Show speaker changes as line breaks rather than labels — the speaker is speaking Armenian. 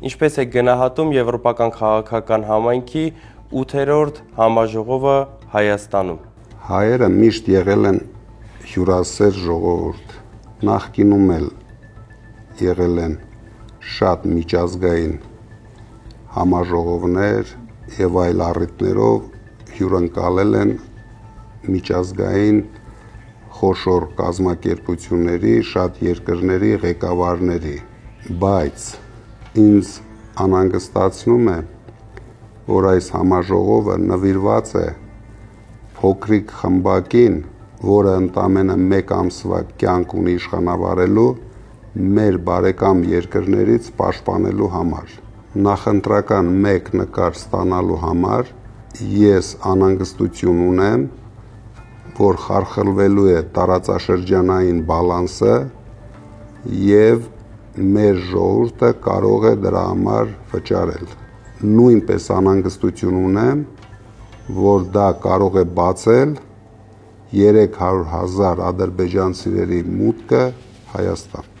Ինչպես է գնահատում Եվրոպական քաղաքական համայնքի 8-րդ համաժողովը Հայաստանում։
Հայերը միշտ եղել են հյուրասեր ժողովուրդ, նախկինում էլ եղել են շատ միջազգային համաժողովներ եւ այլ առիթներով հյուրընկալել են միջազգային խոշոր կազմակերպությունների, շատ երկրների ղեկավարների, բայց ինձ անհանգստացնում է, որ այս համաժողովը նվիրված է փոքրիկ խմբակին, որը ընդամենը 1 ամսվա կյանք ունի իշխանավարելու, մեր բարեկամ երկրներից պաշտպանելու համար։ Նախընտրական 1 նկար ստանալու համար ես անհանգստություն ունեմ, որ խարխլվելու է տարածաշրջանային բալանսը եւ մեր ժողովուրդը կարող է դրա համար վճարել։ Նույնպես անհանգստություն ունեմ, որ դա կարող է բացել 300,000 ադրբեջանցիների մուտքը Հայաստան։